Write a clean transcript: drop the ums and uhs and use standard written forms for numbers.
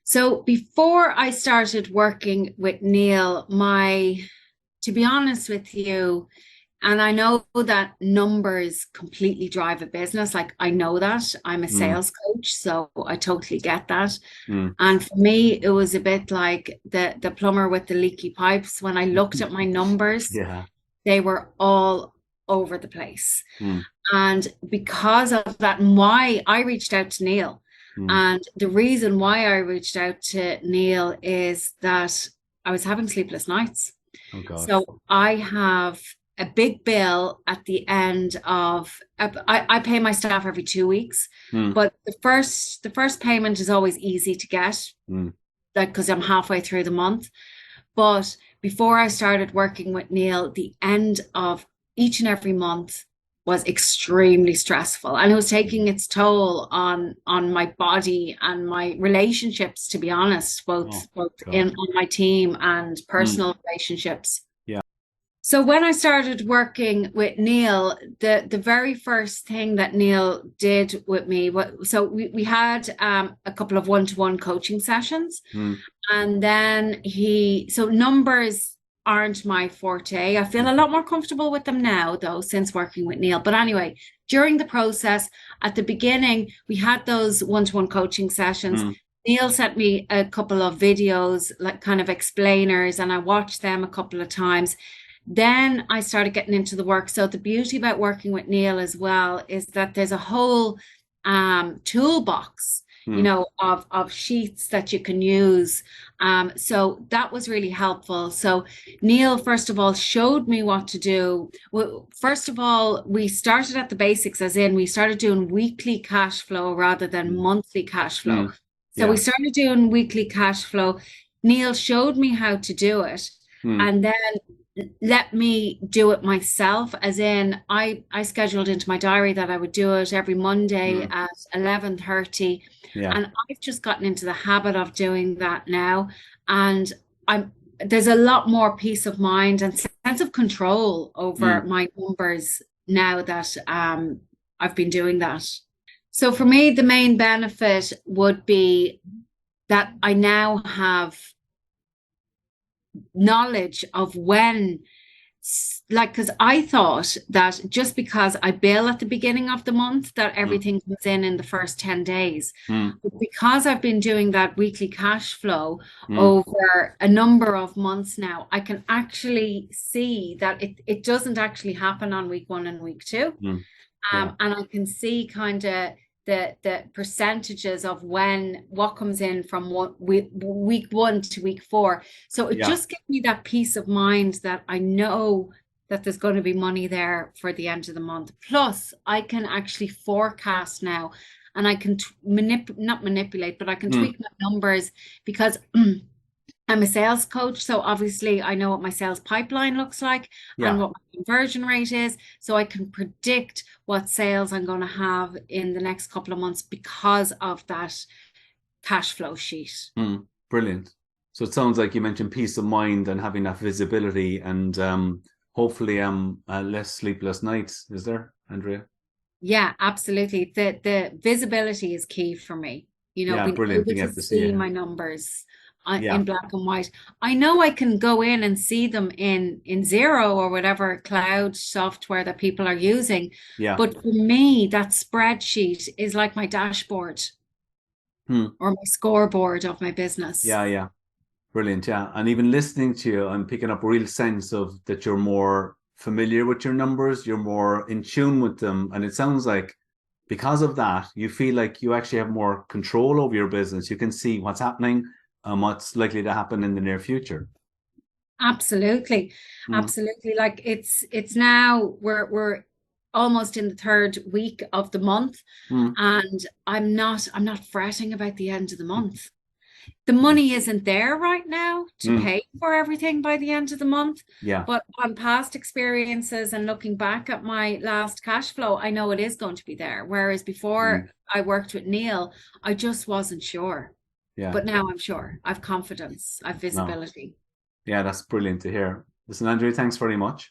So before I started working with Neil, to be honest with you, and I know that numbers completely drive a business. Like I know that I'm a Mm, sales coach, so I totally get that. mm. And for me, it was a bit like the plumber with the leaky pipes. When I looked at my numbers, Yeah. they were all over the place. Mm, And because of that, and why I reached out to Neil. mm. And the reason why I reached out to Neil is that I was having sleepless nights. Oh God. So I have a big bill at the end of I pay my staff every 2 weeks, Mm, but the first payment is always easy to get, mm. like because I'm halfway through the month. But before I started working with Neil, the end of each and every month was extremely stressful, and it was taking its toll on my body and my relationships, to be honest, Oh both in God. on my team and Mm, personal relationships. yeah. So when I started working with Neil, the very first thing that Neil did with me, so we had a couple of one-to-one coaching sessions, Mm, and then so numbers aren't my forte. I feel a mm, lot more comfortable with them now, though, since working with Neil. But anyway, during the process, at the beginning, we had those one-to-one coaching sessions. mm. Neil sent me a couple of videos, like kind of explainers, and I watched them a couple of times. Then I started getting into the work. So the beauty about working with Neil as well is that there's a whole toolbox, Mm. of sheets that you can use. So that was really helpful. So Neil, first of all, showed me what to do. Well, first of all, we started at the basics, as in we started doing weekly cash flow rather than Mm, monthly cash flow. mm. So we Yeah. started doing weekly cash flow. Neil showed me how to do it. Mm, And then let me do it myself, as in I scheduled into my diary that I would do it every Monday mm. at 11:30, Yeah. and I've just gotten into the habit of doing that now, and I'm there's a lot more peace of mind and sense of control over Mm, my numbers now that I've been doing that. So for me, the main benefit would be that I now have knowledge of when, like, because I thought that just because I bill at the beginning of the month that mm, everything comes in the first 10 days. mm, But because I've been doing that weekly cash flow mm. over a number of months now, I can actually see that it doesn't actually happen on week one and week two. Mm. Yeah. And I can see kind of the percentages of what comes in from week one to week four. So it Yeah. just gives me that peace of mind that I know that there's going to be money there for the end of the month. Plus, I can actually forecast now, and I can not manipulate, but I can Mm. tweak my numbers because I'm a sales coach, so obviously I know what my sales pipeline looks like and Yeah. what my conversion rate is. So I can predict what sales I'm going to have in the next couple of months because of that cash flow sheet. Mm. Brilliant. So it sounds like you mentioned peace of mind and having that visibility and hopefully less sleepless nights, is there, Andrea? Yeah, absolutely. The visibility is key for me. Yeah, Being brilliant. able Being to able to see see it. my numbers Yeah. in black and white. I know I can go in and see them in Zero or whatever cloud software that people are using, Yeah. but for me, that spreadsheet is like my dashboard Hmm. or my scoreboard of my business. Yeah, yeah. Brilliant, yeah. And even listening to you, I'm picking up a real sense of that you're more familiar with your numbers, you're more in tune with them. And it sounds like because of that, you feel like you actually have more control over your business. You can see what's happening and what's likely to happen in the near future. Absolutely. Mm, Absolutely. Like it's now we're almost in the third week of the month, mm, and I'm not fretting about the end of the month. The money isn't there right now to mm, pay for everything by the end of the month, yeah. but on past experiences and looking back at my last cash flow, I know it is going to be there. Whereas before Mm, I worked with Neil, I just wasn't sure. yeah. But now I'm sure. I've confidence, I've No. visibility. Yeah, that's brilliant to hear. Listen, Andrew, thanks very much.